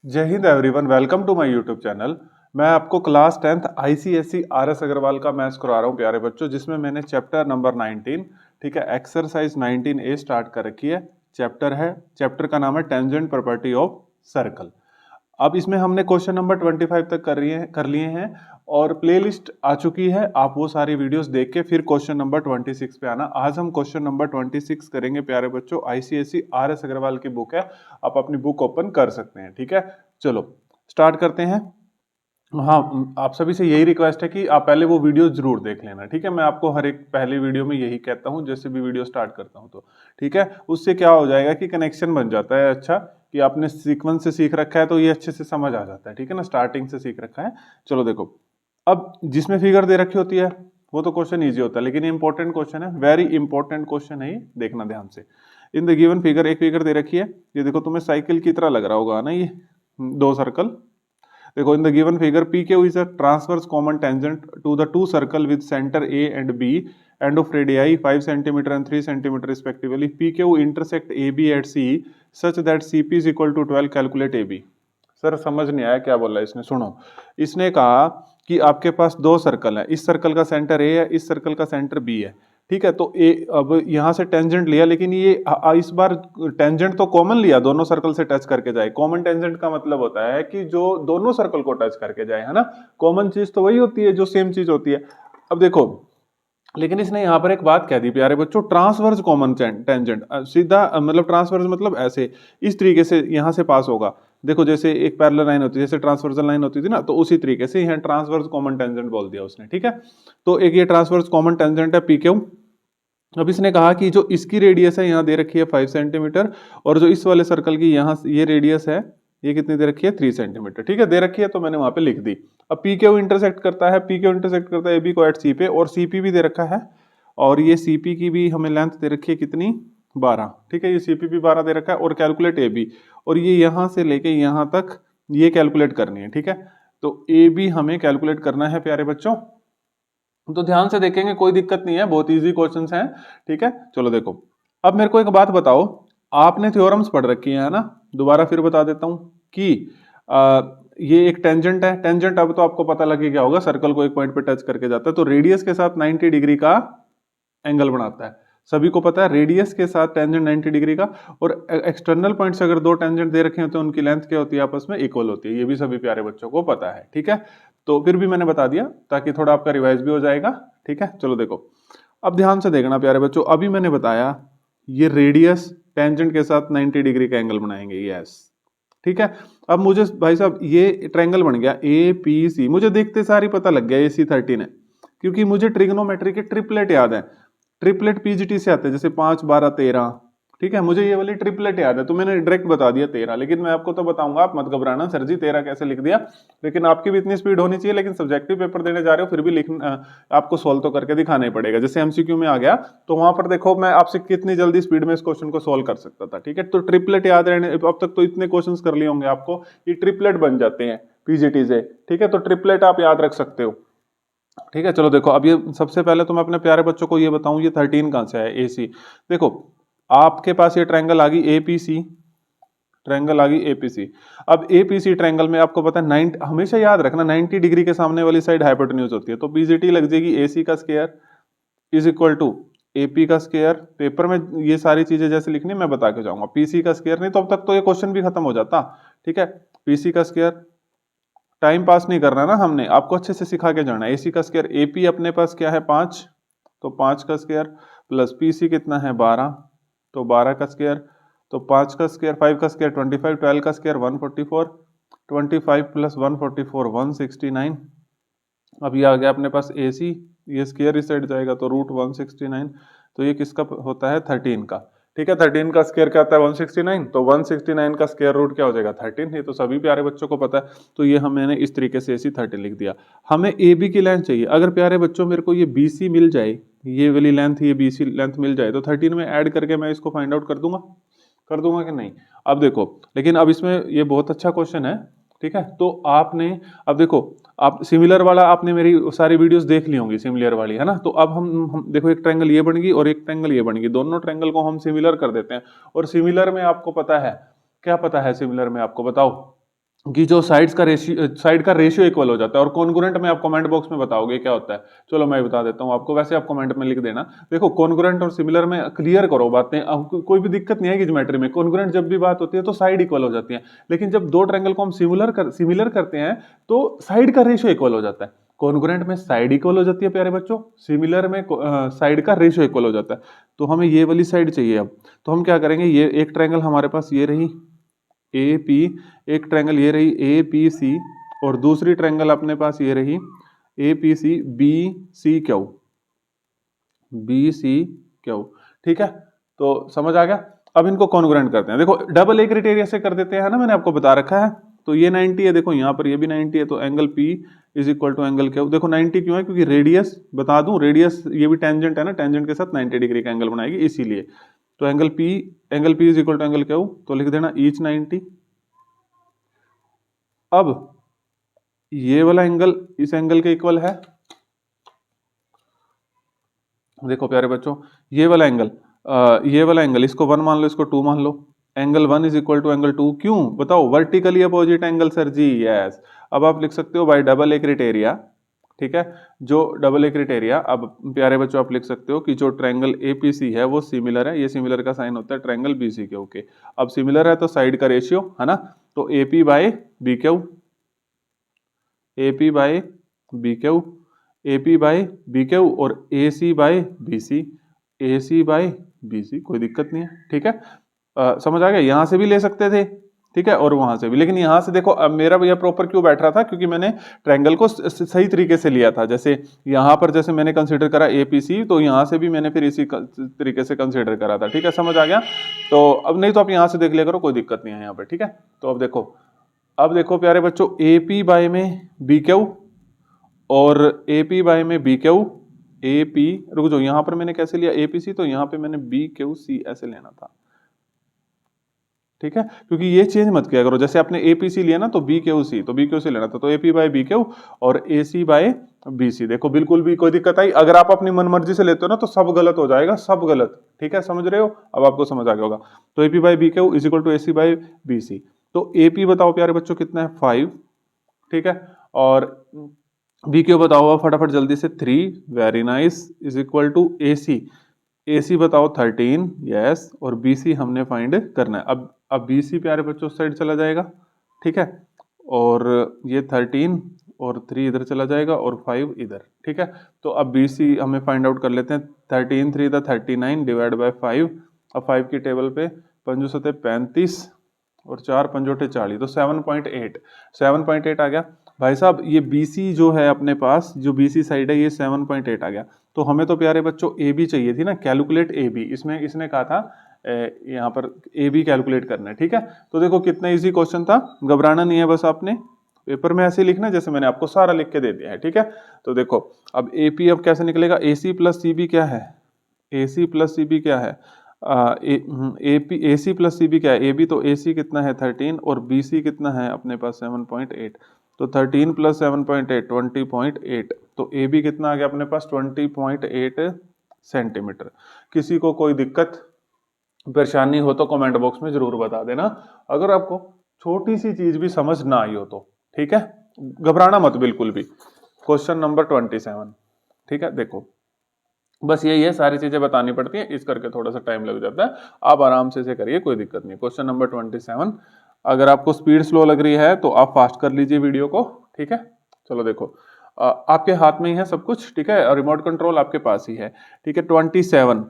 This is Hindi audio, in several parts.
जय हिंद everyone, welcome to my YouTube channel. मैं आपको class 10th ICSE RS Agarwal का मैथ्स करवा रहा हूँ प्यारे बच्चों, जिसमें मैंने चैप्टर नंबर 19 ठीक है एक्सरसाइज 19A स्टार्ट कर रखी है। चैप्टर का नाम है टेंजेंट प्रॉपर्टी ऑफ सर्कल। अब इसमें हमने क्वेश्चन नंबर 25 तक कर लिए हैं और प्लेलिस्ट आ चुकी है। आप वो सारी वीडियोस देख के फिर क्वेश्चन नंबर 26 पे आना। आज हम क्वेश्चन नंबर 26 करेंगे प्यारे बच्चों। आईसीएसई आरएस अग्रवाल की बुक है, आप अपनी बुक ओपन कर सकते हैं। ठीक है, चलो स्टार्ट करते हैं। हाँ, आप सभी से यही रिक्वेस्ट है कि आप पहले वो वीडियो जरूर देख लेना। ठीक है, मैं आपको हर एक पहली वीडियो में यही कहता हूँ जैसे भी वीडियो स्टार्ट करता हूँ तो। ठीक है, उससे क्या हो जाएगा कि कनेक्शन बन जाता है अच्छा, कि आपने सीक्वेंस से सीख रखा है तो ये अच्छे से समझ आ जाता है। ठीक है ना, स्टार्टिंग से सीख रखा है। चलो देखो, अब जिसमें फिगर दे रखी होती है वो तो क्वेश्चन ईजी होता है, लेकिन ये इंपॉर्टेंट क्वेश्चन है, वेरी इंपॉर्टेंट क्वेश्चन है, ये देखना ध्यान से। इन द गिवन फिगर, एक फिगर दे रखी है, ये देखो तुम्हें साइकिल की तरह लग रहा होगा ना, ये दो सर्कल। देखो, इन the given figure PQ is a transverse common tangent to the two circle with center A and B and of radii 5 cm and 3 cm respectively. PQ intersect AB at C such that CP is equal to 12. Calculate AB. Sir समझ नहीं आया क्या बोला इसने, सुनो। इसने कहा कि आपके पास दो सर्कल है, इस सर्कल का सेंटर A है, इस सर्कल का सेंटर B है। ठीक है, तो ए अब यहाँ से टेंजेंट लिया, लेकिन ये इस बार टेंजेंट तो कॉमन लिया, दोनों सर्कल से टच करके जाए। कॉमन टेंजेंट का मतलब होता है कि जो दोनों सर्कल को टच करके जाए, है ना। कॉमन चीज तो वही होती है जो सेम चीज होती है। अब देखो, लेकिन इसने यहाँ पर एक बात कह दी प्यारे बच्चों, ट्रांसवर्स कॉमन टेंजेंट। सीधा मतलब ट्रांसवर्स मतलब ऐसे इस तरीके से यहाँ से पास होगा। देखो, जैसे एक पैरेलल लाइन होती है, जैसे ट्रांसवर्सल लाइन होती थी ना, तो उसी तरीके से यहाँ ट्रांसवर्स कॉमन टेंजेंट बोल दिया उसने। ठीक है, तो एक ये ट्रांसवर्स कॉमन टेंजेंट है PQ। अब इसने कहा कि जो इसकी रेडियस है यहाँ दे रखी है 5 सेंटीमीटर, और जो इस वाले सर्कल की यहाँ ये रेडियस है, ये कितनी दे रखी है 3 सेंटीमीटर। ठीक है, दे रखी है तो मैंने वहां पे लिख दी। अब PQ इंटरसेक्ट करता है, AB को एट सी पे, और CP भी दे रखा है, और ये CP की भी हमें लेंथ दे रखी है कितनी, 12। ठीक है, ये CP भी 12 दे रखा है, और कैलकुलेट AB, और ये यहाँ से लेके यहाँ तक ये कैलकुलेट करनी है। ठीक है, तो AB हमें कैलकुलेट करना है प्यारे बच्चों। तो ध्यान से देखेंगे, कोई दिक्कत नहीं है, बहुत इजी क्वेश्चंस हैं। ठीक है, चलो देखो, अब मेरे को एक बात बताओ, आपने थ्योरम्स पढ़ रखी है ना, दोबारा फिर बता देता हूं कि ये एक टेंजेंट है। टेंजेंट अब तो आपको पता लगे क्या होगा, सर्कल को एक पॉइंट पे टच करके जाता है तो रेडियस के साथ 90 डिग्री का एंगल बनाता है। सभी को पता है रेडियस के साथ टेंजेंट 90 डिग्री का, और एक्सटर्नल पॉइंट्स अगर दो टेंजेंट दे रखे होते हैं उनकी लेंथ क्या होती है, आपस में इक्वल होती है। ये भी सभी प्यारे बच्चों को पता है। ठीक है, तो फिर भी मैंने बता दिया ताकि थोड़ा आपका रिवाइज भी हो जाएगा। ठीक है, चलो देखो, अब ध्यान से देखना प्यारे बच्चों। अभी मैंने बताया ये रेडियस टेंजेंट के साथ 90 डिग्री का एंगल बनाएंगे, यस। ठीक है, अब मुझे भाई साहब ये ट्रायंगल बन गया APC, मुझे देखते सारी पता लग गया AC 13 है, क्योंकि मुझे ट्रिग्नोमेट्री के ट्रिपलेट याद है। ट्रिपलेट PGT से आते हैं, जैसे 5 12 13। ठीक है, मुझे ये वाली ट्रिपलेट याद है तो मैंने डायरेक्ट बता दिया 13, लेकिन मैं आपको तो बताऊंगा, आप मत घबराना सर जी 13 कैसे लिख दिया। लेकिन आपकी भी इतनी स्पीड होनी चाहिए, लेकिन सब्जेक्टिव पेपर देने जा रहे हो फिर भी लिखना, आपको सोल्व तो करके दिखाना ही पड़ेगा। जैसे MCQ में आ गया तो वहां पर देखो मैं आपसे कितनी जल्दी स्पीड में इस क्वेश्चन को सोल्व कर सकता था। ठीक है, तो ट्रिपलेट याद रहने, अब तक तो इतने क्वेश्चन कर लिए होंगे आपको, ये ट्रिपलेट बन जाते हैं PGT से। ठीक है, तो ट्रिपलेट आप याद रख सकते हो। ठीक है, चलो देखो, अब ये सबसे पहले तो मैं अपने प्यारे बच्चों को ये बताऊं, ये 13 कहां से है AC। देखो, आपके पास ये ट्रायंगल आ गई APC, ट्रायंगल आ गई APC। अब APC ट्रायंगल में आपको पता है 90, हमेशा याद रखना 90 डिग्री के सामने वाली साइड हाइपोटेन्यूज होती है, तो PGT लग जाएगी AC का square is equal to AP का स्क्वायर। पेपर में ये सारी चीजें जैसे लिखनी मैं बता के जाऊंगा। PC का स्क्वायर, नहीं तो अब तक तो ये क्वेश्चन भी खत्म हो जाता। ठीक है, PC का स्क्वायर, टाइम पास नहीं करना ना हमने, आपको अच्छे से सिखा के जाना। AC का स्क्वायर, AP अपने पास क्या है 5, तो 5 का स्क्वायर, प्लस PC कितना है 12, तो 12 का स्क्वायर, तो 5 का स्क्वायर, 5 का स्क्वायर 25, 12 का स्क्वायर 144, 25 प्लस 144 169। अब ये आ गया अपने पास AC, ये स्क्वायर इस साइड जाएगा तो रूट 169, तो ये किसका होता है 13 का। ठीक है, 13 का स्क्वायर क्या आता है 169, तो 169 का स्क्वायर रूट क्या हो जाएगा 13। ये तो सभी प्यारे बच्चों को पता है, तो ये मैंने इस तरीके से AC 13 लिख दिया। हमें AB की लेंथ चाहिए, अगर प्यारे बच्चों मेरे को ये BC मिल जाए, ये वाली लेंथ, ये BC लेंथ मिल जाए तो 13 में ऐड करके मैं इसको फाइंड आउट कर दूंगा कि नहीं। अब देखो, लेकिन अब इसमें ये बहुत अच्छा क्वेश्चन है। ठीक है, तो आपने, अब देखो, आप सिमिलर वाला आपने मेरी सारी वीडियोस देख ली होंगी, सिमिलर वाली, है ना। तो अब हम देखो, एक ट्रायंगल ये बन गई और एक ट्रायंगल ये बन गई, दोनों ट्रायंगल को हम सिमिलर कर देते हैं। और सिमिलर में आपको पता है क्या, पता है सिमिलर में आपको बताओ, कि जो साइड का रेशियो इक्वल हो जाता है। और कॉन्ग्रुएंट में आप कमेंट बॉक्स में बताओगे क्या होता है, चलो मैं बता देता हूँ आपको, वैसे आप कमेंट में लिख देना। देखो कॉन्ग्रुएंट और सिमिलर में क्लियर करो बातें, अब कोई भी दिक्कत नहीं आएगी ज्योमेट्री में। कॉन्ग्रुएंट जब भी बात होती है तो साइड इक्वल हो जाती है, लेकिन जब दो ट्रायंगल को हम सिमिलर करते हैं तो साइड का रेशियो इक्वल हो जाता है। कॉन्ग्रुएंट में साइड इक्वल हो जाती है प्यारे बच्चों, सिमिलर में साइड का रेशियो इक्वल हो जाता है। तो हमें ये वाली साइड चाहिए अब, तो हम क्या करेंगे, ये एक ट्रायंगल हमारे पास ये रही ए पी, एक ट्रायंगल ये रही ए पी सी, और दूसरी ट्रायंगल अपने पास ये रही A P C B C Q, B C Q. ठीक है, तो समझ आ गया। अब इनको कॉन्ग्रुएंट करते हैं। देखो डबल ए क्राइटेरिया से कर देते हैं ना, मैंने आपको बता रखा है। तो ये 90 है, देखो यहाँ पर ये भी 90 है, तो angle P is equal to angle Q. देखो 90 क्यों है, क्योंकि रेडियस बता दूं, रेडियस ये भी टेंजेंट है ना, टेंजेंट के साथ 90 डिग्री का एंगल बनाएगी इसीलिए। तो angle P is equal to angle Q, तो लिख देना ईच 90। अब ये वाला एंगल इस एंगल के इक्वल है। देखो प्यारे बच्चों, ये वाला एंगल इसको 1 मान लो, इसको 2 मान लो। Angle 1 is equal to angle 2, क्यों बताओ, वर्टिकली अपोजिट एंगल सर जी, यस। अब आप लिख सकते हो बाय डबल ए क्राइटेरिया। ठीक है, जो डबल ए क्राइटेरिया, अब प्यारे बच्चों आप लिख सकते हो कि जो ट्रायंगल एपीसी है वो सिमिलर है, ये सिमिलर का साइन होता है ट्रायंगल बीसी के। ओके, अब सिमिलर है तो साइड का रेशियो है ना, तो AP by B Q, AP by B Q, AP by B Q, और A C by B C, A C by B C, कोई दिक्कत नहीं है। ठीक है, समझ आ गया। यहां से भी ले सकते थे, ठीक है, और वहां से भी, लेकिन यहां से देखो अब मेरा भैया प्रॉपर क्यों बैठ रहा था, क्योंकि मैंने ट्रायंगल को सही तरीके से लिया था। जैसे यहां पर जैसे मैंने कंसीडर करा एपीसी, तो यहां से भी मैंने फिर इसी तरीके से कंसीडर करा था। ठीक है, समझ आ गया। तो अब नहीं तो आप यहां से देख लिया करो, कोई दिक्कत नहीं है यहाँ पे। ठीक है, तो अब देखो प्यारे बच्चों, एपी बाय में बी क्यू और एपी बाय में बी क्यू, एपी, रुक जाओ, यहां पर मैंने कैसे लिया एपीसी, तो यहां पे मैंने बी क्यू सी ऐसे लेना था। ठीक है, क्योंकि ये चेंज मत किया करो, जैसे आपने एपीसी लिया ना तो बी क्यू सी, तो बी क्यू सी लेना था, तो एपी बाय बी क्यू और ए सी बाय बी सी। देखो बिल्कुल भी कोई दिक्कत आई, अगर आप अपनी मनमर्जी से लेते हो ना तो सब गलत हो जाएगा, सब गलत। ठीक है, समझ रहे हो, अब आपको समझ आ गया होगा। तो AP by B Q is equal to A C by B C. तो एपी बताओ प्यारे बच्चों कितना है, 5। ठीक है, और बी क्यू बताओ फटाफट जल्दी से, 3, very nice, is equal to A C बताओ 13, यस, और बी सी हमने फाइंड करना है। अब बी सी प्यारे बच्चों साइड चला जाएगा। ठीक है, और ये 13 और 3 इधर चला जाएगा और 5 इधर। ठीक है, तो अब बी सी हमें फाइंड आउट कर लेते हैं। 13 3 39 डिवाइड बाय 5। अब 5 की टेबल पे 5 सते 35 और 4 पंजोटे 40, तो 7.8 आ गया भाई साहब। ये BC जो है अपने पास, जो BC साइड है, ये 7.8 आ गया। तो हमें तो प्यारे बच्चों AB चाहिए थी ना, कैलकुलेट AB, इसमें इसने कहा था यहाँ पर AB कैलकुलेट करना है। ठीक है, तो देखो कितना इजी क्वेश्चन था, घबराना नहीं है, बस आपने पेपर में ऐसे लिखना जैसे मैंने आपको सारा लिख के दे दिया है। ठीक है, तो देखो अब AP अब कैसे निकलेगा, AC प्लस CB क्या है, AC प्लस CB क्या है, AC प्लस CB क्या है, AB, तो AC कितना है 13 और BC कितना है अपने पास 7.8, तो 13 प्लस 7.8 20.8, तो AB कितना आ गया अपने पास 20.8 सेंटीमीटर। किसी को कोई दिक्कत परेशानी हो तो कमेंट बॉक्स में जरूर बता देना, अगर आपको छोटी सी चीज भी समझ ना आई हो तो। ठीक है, घबराना मत बिल्कुल भी। Question number 27। ठीक है, देखो बस यही है, सारी चीजें बतानी पड़ती हैं, इस करके थोड़ा सा टाइम लग जाता है, आप आराम से इसे करिए, कोई दिक्कत नहीं। क्वेश्चन नंबर 27, अगर आपको स्पीड स्लो लग रही है तो आप फास्ट कर लीजिए वीडियो को। ठीक है, चलो देखो आपके हाथ में ही है सब कुछ। ठीक है, और रिमोट कंट्रोल आपके पास ही है। ठीक है, 27।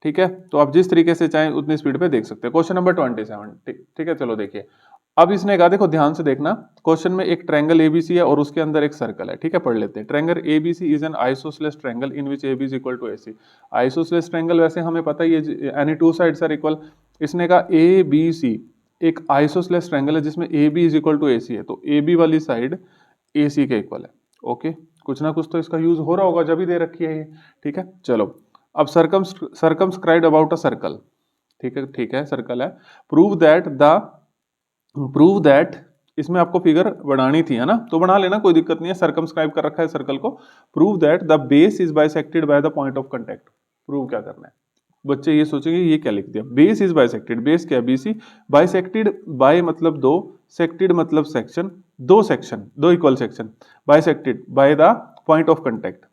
ठीक है, तो आप जिस तरीके से चाहें उतनी स्पीड पे देख सकते हैं। Question number 27। ठीक है, चलो देखिए, अब इसने कहा, देखो ध्यान से देखना, क्वेश्चन में एक ट्रायंगल एबीसी है और उसके अंदर एक सर्कल है। ठीक है, पढ़ लेते हैं। Triangle ABC is an isosceles triangle in which AB is equal to AC। Isosceles triangle वैसे हमें पता ही है, any two sides are equal. इसने कहा ABC एक आइसोसेलेस ट्रायंगल है जिसमें AB is equal to AC है, तो AB वाली साइड AC के इक्वल है। ओके, कुछ ना कुछ तो इसका यूज हो रहा होगा जब भी दे रखी है ये। ठीक है, चलो अब सर्कमस्क्राइब अबाउट अ सर्कल। ठीक है, सर्कल है। प्रूव दैट, इसमें आपको फिगर बनानी थी है ना, तो बना लेना, कोई दिक्कत नहीं है, सर्कमस्क्राइब कर रखा है सर्कल को। Prove that the base is bisected by the point of contact. Prove क्या करना है, बच्चे ये सोचेंगे ये क्या लिख दिया, बेस इज बाइसेक्टेड, बेस क्या है BC, बाइसेक्टेड बाय मतलब दो, सेक्टेड मतलब सेक्शन, दो सेक्शन, दो equal section, bisected by the point of contact,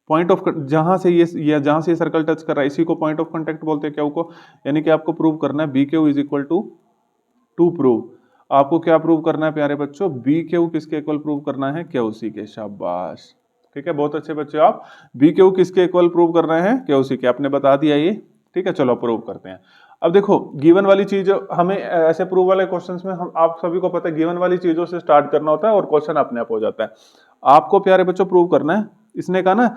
point of जहां से ये जहां से ये सर्कल टच कर रहा है इसी को पॉइंट ऑफ कांटेक्ट बोलते हैं क्यू को। यानी कि आपको प्रूव करना है BQ is equal to prove, आपको क्या प्रूव करना है प्यारे बच्चों, BQ किसके इक्वल प्रूव करना है, QC के, शाबाश, ठीक है, बहुत अच्छे बच्चे आप। BQ किसके इक्वल प्रूव कर रहे हैं, QC के, आपने बता दिया ये, ठीक है, चलो प्रूव करते हैं। अब देखो गिवन वाली चीज हमें ऐसे प्रूव वाले क्वेश्चंस में हम आप सभी को पता है गिवन वाली चीजों से स्टार्ट करना होता है और क्वेश्चन अपने आप हो जाता है। आपको प्यारे बच्चों प्रूव करना है, इसने कहा ना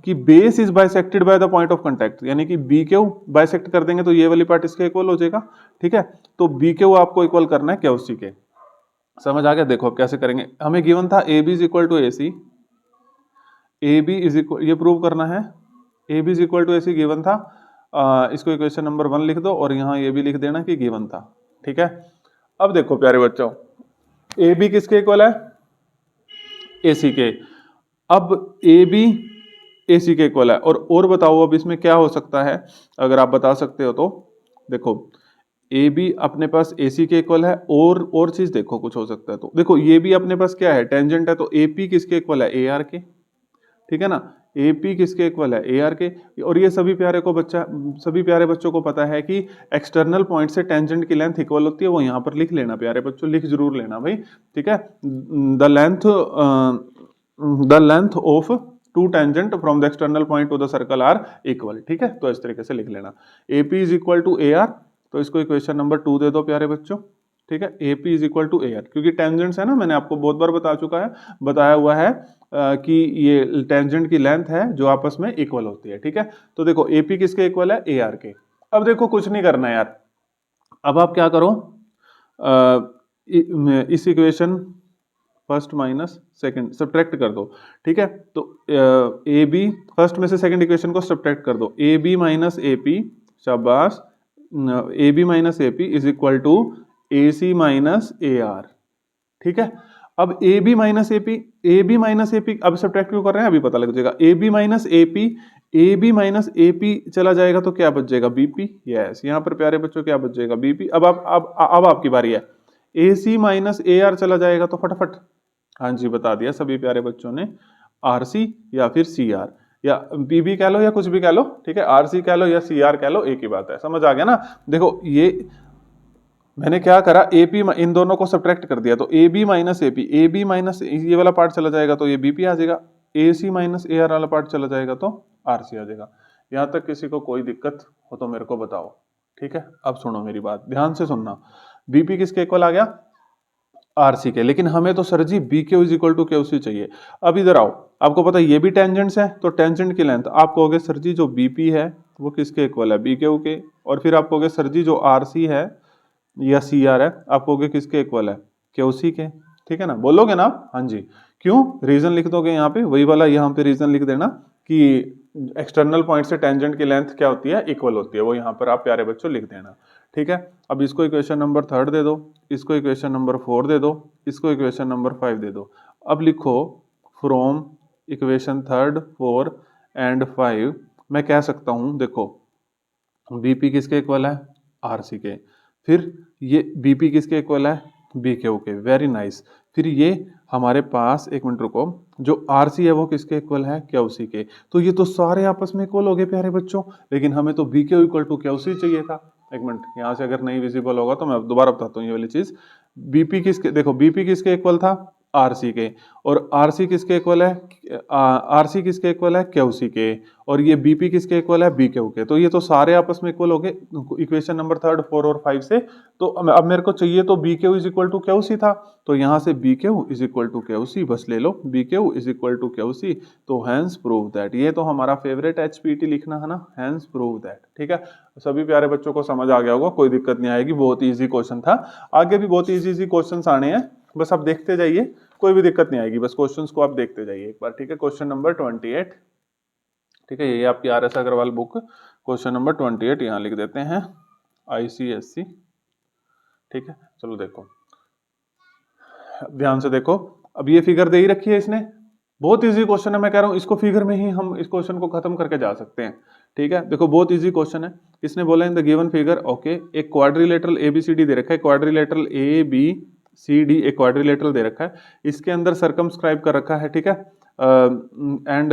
कि base is bisected by the point of contact, यानी कि BQ बाइसेक्ट कर देंगे तो ये वाली पार्ट इसके इक्वल हो जाएगा, ठीक है, तो BQ आपको इक्वल करना है QC के, समझ आ गया। देखो अब कैसे करेंगे, हमें गिवन था AB is equal to AC, AB is equal, ये प्रूव करना है, AB is equal to AC given था, इसको इक्वेशन नंबर 1 लिख दो और यहाँ ये भी लिख देना कि गिवन था, ठीक है। अब देखो प्यारे बच्चों AB किसके इक्वल है, AC के, अब AB AC के इक्वल है, और बताओ अब इसमें क्या हो सकता है, अगर आप बता सकते हो तो देखो AB अपने पास AC के इक्वल है, और चीज देखो कुछ हो सकता है तो देखो ये भी अपने पास क्या है, टेंजेंट है, तो AP किसके इक्वल है, AR के, ठीक है ना, AP किसके इक्वल है, AR के। और ये सभी प्यारे बच्चों को पता है कि एक्सटर्नल पॉइंट से टेंजेंट की लेंथ इक्वल होती है, वो यहाँ पर लिख लेना प्यारे बच्चों, लिख जरूर लेना भाई, ठीक है, the length of two tangent from the external point to the circle are equal, ठीक है, तो इस तरीके से लिख लेना, AP is equal to AR, तो इसको इक्वेशन नंबर 2 दे दो प्यारे बच्चों, ठीक है, AP is equal to AR, क्योंकि टेंजेंट्स है ना, मैंने आपको बहुत बार बताया हुआ है कि ये टेंजेंट की लेंथ है जो आपस में इक्वल होती है, ठीक है। तो देखो AP किसके इक्वल है, AR के। अब देखो कुछ नहीं करना है यार, अब आप क्या करो, इस equation first minus second subtract कर दो, ठीक है, तो AB फर्स्ट में से सेकंड इक्वेशन को सब्ट्रैक्ट कर दो, AB माइनस AP, शाबाश, AB minus AP is equal to AC minus AR, ठीक है। अब AB माइनस AP अब सब्ट्रैक्ट क्यों कर रहे हैं अभी पता लग जाएगा, AB माइनस AP चला जाएगा तो क्या बच जाएगा, BP, यस, यहाँ पर प्यारे बच्चों क्या बच जाएगा, BP। अब आपकी बारी है, AC माइनस AR चला जाएगा तो फटाफट, हाँ जी बता दिया सभी प्यारे बच्चों ने, RC या फिर CR, या BB कह लो या कुछ भी कह लो, ठीक है, RC कह लो या CR कह लो, एक ही बात है, समझ आ गया ना। देखो ये मैंने क्या करा, AP इन दोनों को सब्ट्रैक्ट कर दिया, तो AB माइनस ये वाला पार्ट चला जाएगा तो ये BP आ जाएगा, AC माइनस AR वाला पार्ट चला जाएगा तो RC आ जाएगा। यहाँ तक किसी को कोई दिक्कत हो तो मेरे को बताओ, ठीक है। अब सुनो मेरी बात, ध्यान से सुनना, BP किसके इक्वल आ गया, RC के, लेकिन हमें तो sir ji BQ is equal to QC चाहिए। अब इधर आओ, आपको पता है ये भी टेंजेंट्स है, तो टेंजेंट की लेंथ आप कहोगे सर जी जो BP है वो किसके इक्वल है, BQ के, और फिर आप कहोगे सर जी जो RC है या CR है आप कहोगे किसके इक्वल है, QC के, ठीक है ना, बोलोगे ना आप, हाँ जी, क्यों, रीजन लिख दोगे यहाँ पे, वही वाला यहाँ पे रीजन लिख देना कि एक्सटर्नल पॉइंट से टेंजेंट की लेंथ क्या होती है, इक्वल होती है, वो यहाँ पर आप प्यारे बच्चों लिख देना, ठीक है। अब इसको इक्वेशन नंबर 3 दे दो, इसको इक्वेशन नंबर 4 दे दो, इसको इक्वेशन नंबर 5 दे दो। अब लिखो फ्रॉम इक्वेशन 3, 4 एंड 5 मैं कह सकता हूँ, देखो BP किसके इक्वल है, RC के, फिर ये BP किसके इक्वल है, BQ के, वेरी नाइस। फिर ये हमारे पास, एक मिनट रुको, जो RC है वो किसके इक्वल है, QC के, तो ये तो सारे आपस में इक्वल हो गए प्यारे बच्चों, लेकिन हमें तो BQ इक्वल टू QC चाहिए था। एक मिनट, यहाँ से अगर नहीं विजिबल होगा तो मैं दोबारा बताता हूँ ये वाली चीज। BP किसके, देखो BP किसके इक्वल था, RC के, और RC किसके इक्वल है, RC किसके इक्वल है, QC के, और ये BP किसके इक्वल है, BQ के, तो ये तो सारे आपस में इक्वल हो गए इक्वेशन नंबर 3, 4 और 5 से। तो अब मेरे को चाहिए तो BQ is equal to QC था, तो यहाँ से BQ is equal to QC बस ले लो, BQ is equal to QC, तो हैंस प्रूव दैट, ये तो हमारा फेवरेट HPT लिखना है ना, हैंस प्रूव दैट, ठीक है। सभी प्यारे बच्चों को समझ आ गया होगा, कोई दिक्कत नहीं आएगी, बहुत ईजी क्वेश्चन था, आगे भी बहुत ईजी क्वेश्चन आने हैं, बस आप देखते जाइए, कोई भी दिक्कत नहीं आएगी, बस क्वेश्चंस को आप देखते जाइए एक बार, ठीक है। क्वेश्चन नंबर 28, ठीक है, ये आपकी RS Agarwal book, question number 28 यहाँ लिख देते हैं, ICSC, ठीक है। चलो देखो ध्यान से देखो, अब ये फिगर दे ही रखी है इसने, बहुत इजी क्वेश्चन है, मैं कह रहा हूँ इसको फिगर में ही हम इस क्वेश्चन को खत्म करके जा सकते हैं। ठीक है, देखो बहुत इजी क्वेश्चन है। इसने बोला in the given figure, okay, एक क्वाड्रिलेटरल एबीसीडी दे रखा है, quadrilateral A B C D एक क्वाड्रिलेटरल दे रखा है, इसके अंदर सर्कमस्क्राइब कर रखा है। ठीक है, एंड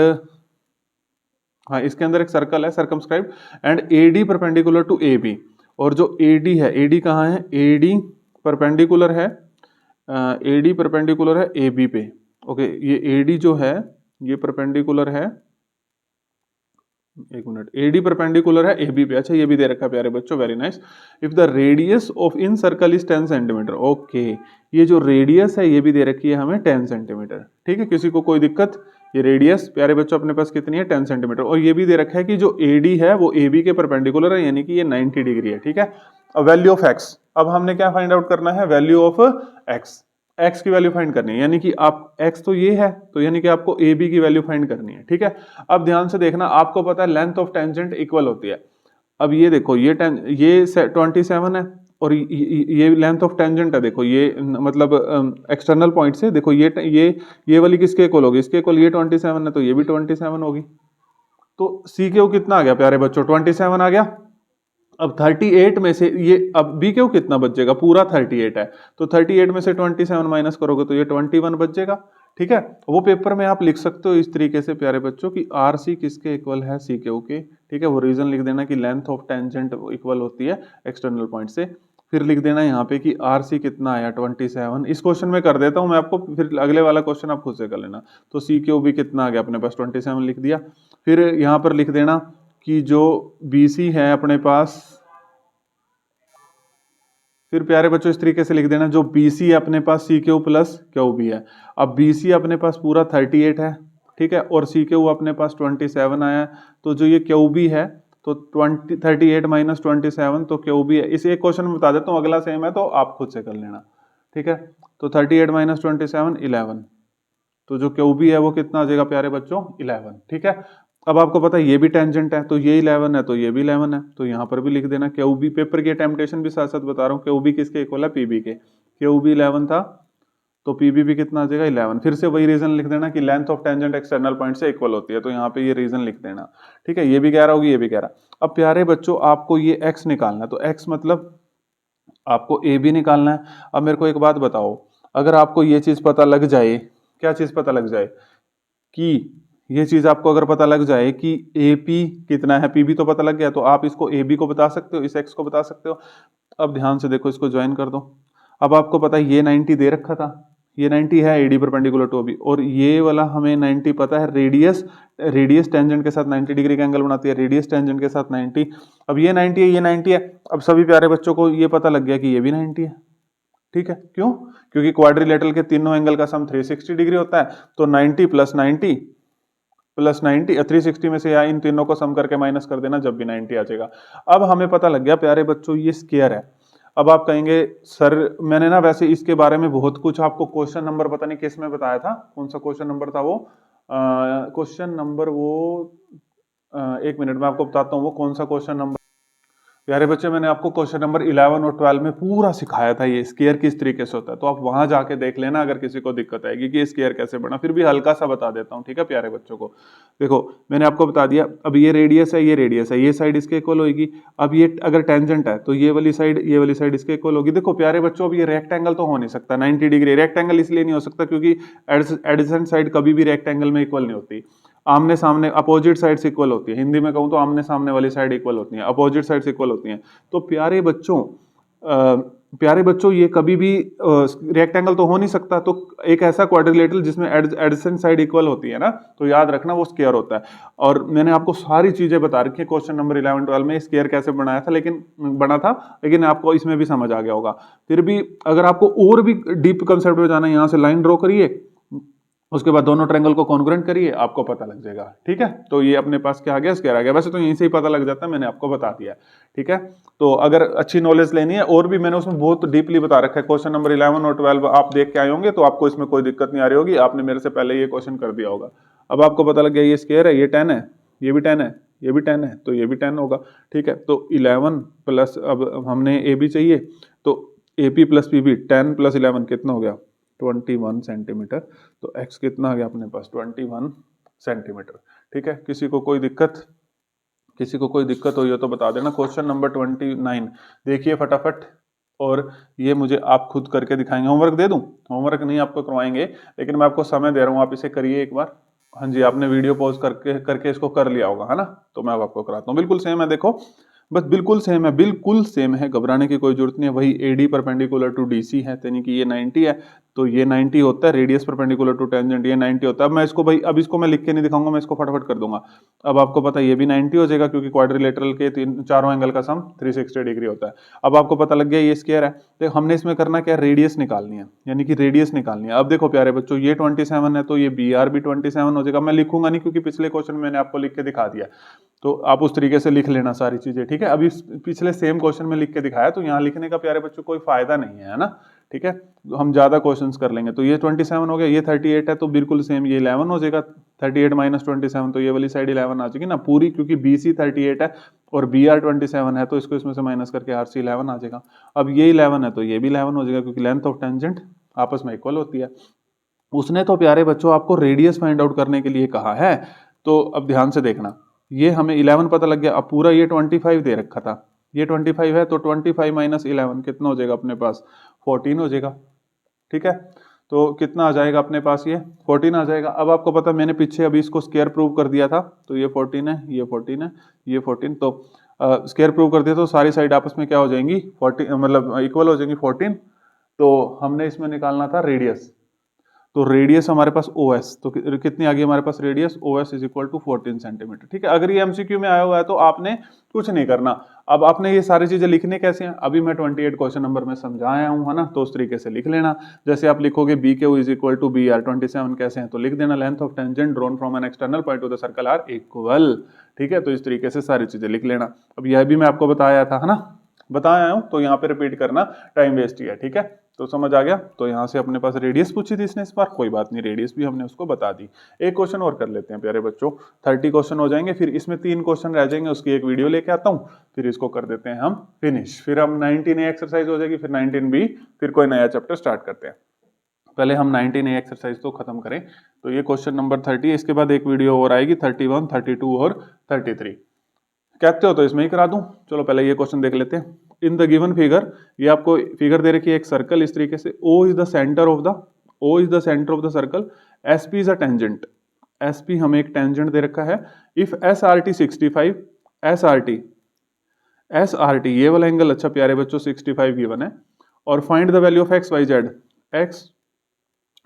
हाँ, इसके अंदर एक सर्कल है circumscribe, and A D perpendicular to A B, और जो ए डी है, ए डी कहाँ है, ए डी परपेंडिकुलर है, ए डी परपेंडिकुलर है ए बी पे। ओके, ये ए डी जो है ये परपेंडिकुलर है, एक मिनट, ए डी परपेंडिकुलर है ए बी पे। अच्छा, ये भी दे रखा है प्यारे बच्चों, very nice. If the radius of in circle is 10 centimetre, okay, ये जो रेडियस है ये भी दे रखी है हमें 10 सेंटीमीटर। ठीक है, किसी को कोई दिक्कत? ये रेडियस प्यारे बच्चों अपने पास कितनी है, 10 सेंटीमीटर, और ये भी दे रखा है कि जो ए डी है वो ए बी के परपेंडिकुलर है, यानी कि ये 90 डिग्री है। ठीक है, अब वैल्यू ऑफ एक्स, अब हमने क्या फाइंड आउट करना है, वैल्यू ऑफ एक्स, एक्स की वैल्यू फाइंड करनी है, यानी कि आप एक्स तो ये है, तो यानी कि आपको ए बी की वैल्यू फाइंड करनी है। ठीक है, अब ध्यान से देखना, आपको पता है लेंथ ऑफ टेंजेंट इक्वल होती है। अब ये देखो, ये 27 है, और ये लेंथ ऑफ टेंजेंट है, देखो ये मतलब एक्सटर्नल पॉइंट से देखो, ये वाली किसके इक्वल होगी, इसके इक्वल, ये 27 है तो ये भी 27 होगी। तो सी क्यू कितना आ गया प्यारे बच्चों, 27 आ गया। अब 38 में से ये, अब बी क्यू कितना बचेगा, पूरा 38 है, तो 38 में से 27 माइनस करोगे तो ये 21 बचेगा। ठीक है, वो पेपर में आप लिख सकते हो इस तरीके से प्यारे बच्चों की आर सी किसके इक्वल है, सी क्यू के। ठीक है, वो रीजन लिख देना कि लेंथ ऑफ टेंजेंट इक्वल होती है एक्सटर्नल पॉइंट से। फिर लिख देना यहाँ पे कि आर सी कितना आया, 27। इस क्वेश्चन में कर देता हूँ मैं आपको, फिर अगले वाला क्वेश्चन आप खुद से कर लेना। तो सी क्यू भी कितना आ गया अपने पास, 27 लिख दिया। फिर यहाँ पर लिख देना कि जो बी सी है अपने पास, फिर प्यारे बच्चों इस तरीके से लिख देना, जो BC है अपने पास C Q plus Q B है। अब BC अपने पास पूरा 38 है, ठीक है, और सी क्यू अपने पास 27 आया है, तो जो ये क्यू बी है तो 38 माइनस 27 तो क्यू बी है। इसे एक क्वेश्चन में बता देता हूँ, अगला सेम है तो आप खुद से कर लेना। ठीक है, तो 38 माइनस 27 11, तो जो क्यू बी है वो कितना आ जाएगा प्यारे बच्चों, 11। ठीक है, अब आपको पता है ये भी टेंजेंट है, तो ये 11 है तो ये भी 11 है, तो यहाँ पर भी लिख देना क्यू बी। पेपर की टेम्पटेशन भी साथ साथ बता रहा हूँ, क्यू बी किसके इक्वल है, पीबी के। क्यू बी 11 था तो पीबी भी कितना आ जाएगा, 11। फिर से वही रीजन लिख देना कि length of tangent external point से इक्वल होती है, तो यहाँ पे ये रीजन लिख देना। ठीक है, ये भी कह रहा होगी, ये भी कह रहा। अब प्यारे बच्चों आपको ये एक्स निकालना है, तो एक्स मतलब आपको ए बी निकालना है। अब मेरे को एक बात बताओ, अगर आपको ये चीज पता लग जाए, क्या चीज पता लग जाए, कि ये चीज आपको अगर पता लग जाए कि ए पी कितना है, पी बी तो पता लग गया, तो आप इसको ए बी को बता सकते हो, इस एक्स को बता सकते हो। अब ध्यान से देखो, इसको ज्वाइन कर दो। अब आपको पता है ये 90 दे रखा था, ये 90 है A D perpendicular to B, और ये वाला हमें 90 पता है, रेडियस रेडियस टेंजेंट के साथ 90 डिग्री का एंगल बनाती है, रेडियस टेंजेंट के साथ 90। अब ये 90 है, ये 90 है। अब सभी प्यारे बच्चों को ये पता लग गया कि ये भी 90 है। ठीक है, क्यों? क्योंकि क्वाड्रिलेटरल के तीनों एंगल का सम 360 डिग्री होता है, तो 90 प्लस 90 प्लस 90, 360 में से या इन तीनों को सम करके माइनस कर देना, जब भी 90 आ जाएगा। अब हमें पता लग गया प्यारे बच्चों ये स्क्वायर है। अब आप कहेंगे सर मैंने ना वैसे इसके बारे में बहुत कुछ आपको क्वेश्चन नंबर पता नहीं किस में बताया था, कौन सा क्वेश्चन नंबर था वो, क्वेश्चन नंबर वो, एक मिनट में आपको बताता हूँ वो कौन सा क्वेश्चन नंबर। प्यारे बच्चे मैंने आपको क्वेश्चन नंबर 11 और 12 में पूरा सिखाया था ये स्क्वायर किस तरीके से होता है, तो आप वहां जाके देख लेना अगर किसी को दिक्कत आएगी कि स्क्वायर कैसे बना। फिर भी हल्का सा बता देता हूँ, ठीक है प्यारे बच्चों को। देखो मैंने आपको बता दिया, अब ये रेडियस है, ये रेडियस है, ये साइड इसके इक्वल होगी। अब ये अगर टेंजेंट है तो ये वाली साइड इसके इक्वल होगी। देखो प्यारे बच्चों, अब ये रेक्टेंगल तो हो नहीं सकता 90 डिग्री, रेक्टेंगल इसलिए नहीं हो सकता क्योंकि एडजेसेंट साइड कभी भी रेक्टेंगल में इक्वल नहीं होती, आमने सामने अपोजिट साइड्स इक्वल होती है। हिंदी में कहूँ तो आमने सामने वाली साइड इक्वल होती है, अपोजिट साइड्स इक्वल होती हैं। तो प्यारे बच्चों ये कभी भी रेक्टेंगल तो हो नहीं सकता, तो एक ऐसा क्वाड्रिलेटरल जिसमें एडजेसेंट साइड इक्वल होती है ना, तो याद रखना वो स्क्वायर होता है। और मैंने आपको सारी चीजें बता रखी है क्वेश्चन नंबर 11-12 में स्क्वायर कैसे बनाया था, लेकिन आपको इसमें भी समझ आ गया होगा। फिर भी अगर आपको और भी डीप कंसेप्ट में जाना है, यहाँ से लाइन ड्रॉ करिए, उसके बाद दोनों ट्रायंगल को कॉन्ग्रुएंट करिए, आपको पता लग जाएगा। ठीक है, तो ये अपने पास क्या आ गया, स्क्वायर आ गया। वैसे तो यहीं से ही पता लग जाता है, मैंने आपको बता दिया। ठीक है, तो अगर अच्छी नॉलेज लेनी है, और भी मैंने उसमें बहुत डीपली बता रखा है, क्वेश्चन नंबर 11 और 12 आप देख के आए होंगे, तो आपको इसमें कोई दिक्कत नहीं आ रही होगी, आपने मेरे से पहले ये क्वेश्चन कर दिया होगा। अब आपको पता लग गया ये स्क्वायर है, ये 10 है, ये भी 10 है, ये भी 10 है, तो ये भी 10 होगा। ठीक है, तो 11 प्लस, अब हमने ए बी चाहिए, तो A P plus P B, 10 plus 11 कितना हो गया, 21 सेंटीमीटर। तो x कितना आ गया अपने पास 21 सेंटीमीटर। ठीक है, किसी को कोई दिक्कत हुई हो तो बता देना। क्वेश्चन नंबर 29 देखिए फटाफट, और ये मुझे आप खुद करके दिखाएंगे। होमवर्क दे दूं? होमवर्क नहीं आपको करवाएंगे, लेकिन मैं आपको समय दे रहा हूँ, आप इसे करिए एक बार। हाँ जी, आपने वीडियो पॉज करके इसको कर लिया होगा, है ना? तो मैं अब आपको कराता हूँ। बिल्कुल सेम है, देखो बस बिल्कुल सेम है, घबराने की कोई जरूरत नहीं है। वही AD परपेंडिकुलर टू DC है, यानी कि ये 90 है, तो ये 90 होता है। रेडियस परपेंडिकुलर टू टेंजेंट ये 90 होता है। अब मैं इसको भाई, अब इसको मैं लिख के नहीं दिखाऊंगा, मैं इसको फटाफट कर दूंगा। अब आपको पता है ये भी 90 हो जाएगा, क्योंकि क्वाड्रिलेटरल के चारों एंगल का सम 360 डिग्री होता है। अब आपको पता लग गया ये स्क्वायर है, तो हमने इसमें करना क्या, रेडियस निकालनी है, यानी कि रेडियस निकालनी है। अब देखो प्यारे बच्चों, ये 27 है, तो ये BR भी 27 हो जाएगा। मैं लिखूंगा नहीं, क्योंकि पिछले क्वेश्चन में मैंने आपको लिख के दिखा दिया, तो आप उस तरीके से लिख लेना सारी चीजें। ठीक है, अभी पिछले सेम क्वेश्चन में लिख के दिखाया, तो यहाँ लिखने का प्यारे बच्चों कोई फायदा नहीं है ना। ठीक है, हम ज्यादा क्वेश्चंस कर लेंगे। तो ये 27 हो गया, ये 38 है, तो बिल्कुल सेम ये 11 हो जाएगा। 38 माइनस 27, तो ये वाली साइड 11 आ जाएगी ना पूरी, क्योंकि BC 38 है और BR 27 है, तो इसको इसमें से माइनस करके RC 11 आ जाएगा। अब ये 11 है, तो ये भी 11 हो जाएगा, क्योंकि लेंथ ऑफ टेंजेंट आपस में इक्वल होती है। उसने तो प्यारे बच्चों आपको रेडियस फाइंड आउट करने के लिए कहा है, तो अब ध्यान से देखना, ये हमें 11 पता लग गया। अब पूरा ये 25 दे रखा था, ये 25 है, तो 25 माइनस 11 कितना हो जाएगा अपने पास, 14 हो जाएगा। ठीक है, तो कितना आ जाएगा अपने पास, ये 14 आ जाएगा। अब आपको पता, मैंने पीछे अभी इसको स्क्वायर प्रूव कर दिया था, तो ये 14 है, ये 14 है, ये 14, तो स्क्वायर प्रूव कर दिया, तो सारी साइड आपस में क्या हो जाएंगी, 40, मतलब इक्वल हो जाएंगी 14। तो हमने इसमें निकालना था रेडियस, तो रेडियस हमारे पास OS, तो कितनी आ गई हमारे पास radius, OS is equal to 14 centimetre. ठीक है, अगर ये MCQ में आया हुआ है तो आपने कुछ नहीं करना। अब आपने ये सारी चीजें लिखने कैसे हैं, अभी मैं 28 क्वेश्चन नंबर में समझाया हूं, है ना, तो उस तरीके से लिख लेना। जैसे आप लिखोगे BQ is equal to BR 27 कैसे हैं, तो लिख देना length of tangent drawn from an external point to the circle are equal. ठीक है, तो इस तरीके से सारी चीजें लिख लेना। अब यह भी मैं आपको बताया था, है ना, बताया हूं, तो यहाँ पे रिपीट करना टाइम वेस्ट ही है। ठीक है, तो समझ आ गया। तो यहाँ से अपने पास रेडियस पूछी थी इसने इस बार, कोई बात नहीं, रेडियस भी हमने उसको बता दी। एक क्वेश्चन और कर लेते हैं प्यारे बच्चों, 30 क्वेश्चन हो जाएंगे, फिर इसमें 3 क्वेश्चन रह जाएंगे, उसकी एक वीडियो लेके आता हूँ, फिर इसको कर देते हैं हम फिनिश। फिर हम 19A एक्सरसाइज हो जाएगी, फिर 19B, फिर कोई नया चैप्टर स्टार्ट करते हैं। पहले हम 19A एक्सरसाइज तो खत्म करें। तो ये क्वेश्चन नंबर 30 है, इसके बाद एक वीडियो और आएगी 31, 32 और 33। कहते हो तो इसमें ही करा दूं। चलो पहले ये क्वेश्चन देख लेते हैं। इन द गिवन फिगर, ये आपको फिगर दे रखी है एक सर्कल इस तरीके से, O is the centre of the circle, SP is a tangent, SP हमें एक टेंजेंट दे रखा है। इफ SRT 65, SRT ये वाला एंगल, अच्छा प्यारे बच्चों 65 गिवन है, और find the value of XYZ, X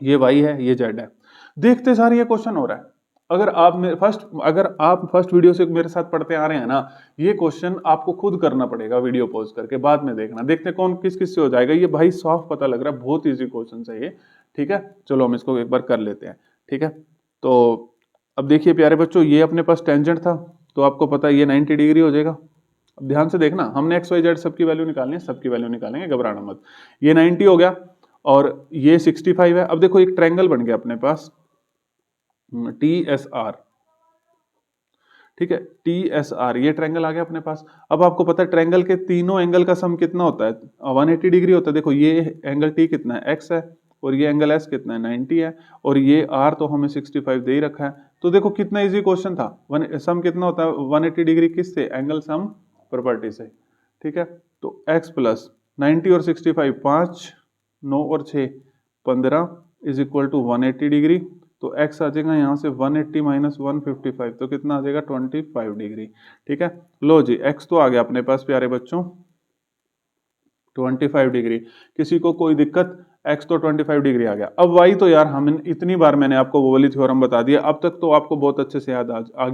ये Y है, ये Z है। देखते सारे ये क्वेश्चन हो रहा है। अगर आप फर्स्ट वीडियो से मेरे साथ पढ़ते आ रहे हैं ना, ये क्वेश्चन आपको खुद करना पड़ेगा, वीडियो पॉज करके बाद में देखना, देखते कौन किस किस से हो जाएगा। ये भाई साफ पता लग रहा है, बहुत इजी क्वेश्चन है ये। ठीक है, चलो हम इसको एक बार कर लेते हैं। ठीक है, तो अब देखिए प्यारे बच्चों, ये अपने पास टेंजेंट था, तो आपको पता है ये 90 डिग्री हो जाएगा। अब ध्यान से देखना, हमने XYZ सबकी वैल्यू निकालनी है, सबकी वैल्यू निकालेंगे, घबराना मत। ये 90 हो गया और ये 65 है। अब देखो एक ट्रायंगल बन गया अपने पास TSR। ठीक है, TSR ये ट्रायंगल आ गया अपने पास। अब आपको पता है ट्रायंगल के तीनों एंगल का सम कितना होता है, 180 डिग्री होता है। देखो ये एंगल T कितना है, X है, और ये एंगल S कितना है, 90 है, और ये R तो हमें 65 दे ही रखा है। तो देखो कितना इजी क्वेश्चन था। सम कितना होता है 180 डिग्री, किससे, एंगल सम प्रॉपर्टी से। ठीक है, तो X प्लस 90 और 65, 5, 9 और 6, 15 इज इक्वल टू 180 डिग्री। तो x आ जाएगा यहाँ से 180 माइनस 155, तो कितना आ जाएगा 25 डिग्री। ठीक है, लो जी x तो आ गया अपने पास प्यारे बच्चों 25 डिग्री। किसी को कोई दिक्कत, x तो 25 डिग्री आ गया। अब y तो यार हम इतनी बार मैंने आपको वो वाली थ्योरम बता दिया, अब तक तो आपको बहुत अच्छे से याद आ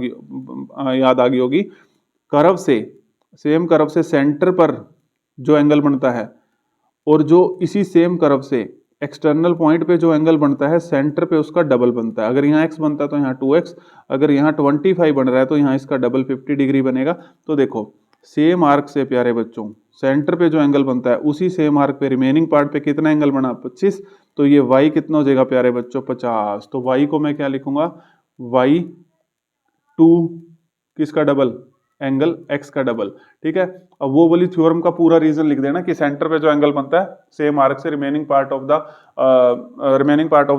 गई होगी। कर्व से, सेम कर्व से सेंटर पर जो एंगल बनता है, और जो इसी सेम कर्व से एक्सटर्नल पॉइंट पे जो एंगल बनता है, सेंटर पे उसका डबल बनता है। अगर यहाँ x बनता है तो यहाँ 2x, अगर यहाँ 25 बन रहा है तो यहाँ इसका डबल 50 डिग्री बनेगा। तो देखो सेम आर्क से प्यारे बच्चों सेंटर पे जो एंगल बनता है, उसी सेम आर्क पे रिमेनिंग पार्ट पे कितना एंगल बना, 25। तो ये y कितना हो जाएगा प्यारे बच्चों, 50। तो y को मैं क्या लिखूंगा, y 2 किसका डबल, एंगल एक्स का डबल। ठीक है, अब वो वाली थ्योरम का पूरा रीजन लिख देना कि सेंटर पे जो एंगल बनता है सेम आर्क से remaining part of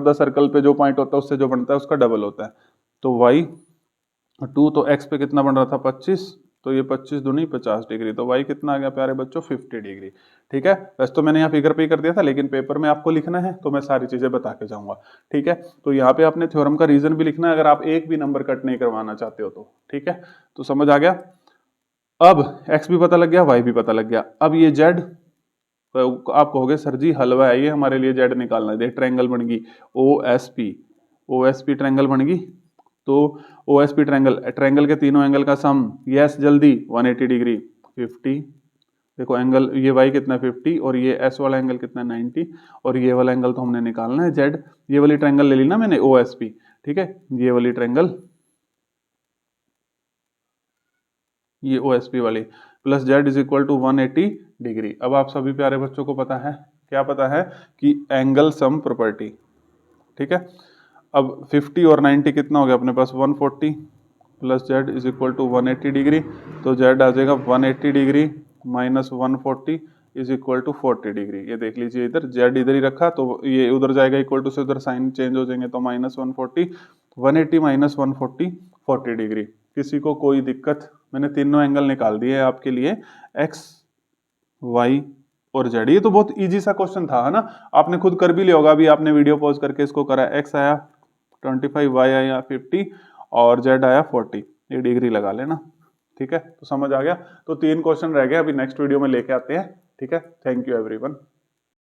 the circle पे जो पॉइंट होता है उससे जो बनता है उसका डबल होता है। तो y2 तो x पे कितना बन रहा था 25, तो ये 25 दूनी 50 डिग्री, तो y कितना आ गया प्यारे बच्चों 50 डिग्री। ठीक है, वैसे तो मैंने यहाँ फिगर पे ही कर दिया था लेकिन पेपर में आपको लिखना है तो मैं सारी चीजें बता के जाऊंगा। ठीक है, तो यहाँ पे आपने थ्योरम का रीजन भी लिखना है अगर आप एक भी नंबर कट नहीं करवाना चाहते हो तो। ठीक है, तो समझ आ गया। अब x भी पता लग गया, y भी पता लग गया। अब ये z, तो आप कहोगे सर जी हलवा है ये, हमारे लिए z निकालना है। ट्रायंगल बन गई OSP ट्रायंगल बन गई। तो OSP ट्रायंगल, ट्रायंगल के तीनों एंगल का सम, यस जल्दी 180 डिग्री 50। देखो एंगल ये y कितना 50 और ये s वाला एंगल कितना 90 और ये वाला एंगल तो हमने निकालना है z। ये वाली ट्रायंगल ले ली ना मैंने OSP। ठीक है, ये वाली ट्रायंगल, ये OSP वाली plus z is equal to 180 degree. अब आप सभी प्यारे बच्चों को पता है, क्या पता है कि एंगल सम प्रॉपर्टी। ठीक है, अब 50 और 90 कितना हो गया अपने पास 140 plus z is equal to 180 degree. तो z आ जाएगा 180 degree minus 140 is equal to 40 degree. ये देख लीजिए इधर z इधर ही रखा तो ये उधर जाएगा इक्वल टू से उधर साइन चेंज हो जाएंगे तो माइनस 140, 180 माइनस 140 40 डिग्री। किसी को कोई दिक्कत? मैंने तीनों एंगल निकाल दिए आपके लिए, x y और z। ये तो बहुत इजी सा क्वेश्चन था, है ना? आपने खुद कर भी लिया होगा, अभी आपने वीडियो पॉज करके इसको करा। x आया 25, y आया 50 और z आया 40। ये डिग्री लगा लेना। ठीक है, तो समझ आ गया। तो 3 क्वेश्चन रह गए, अभी नेक्स्ट वीडियो में लेके आते हैं। ठीक है, थैंक यू एवरीवन।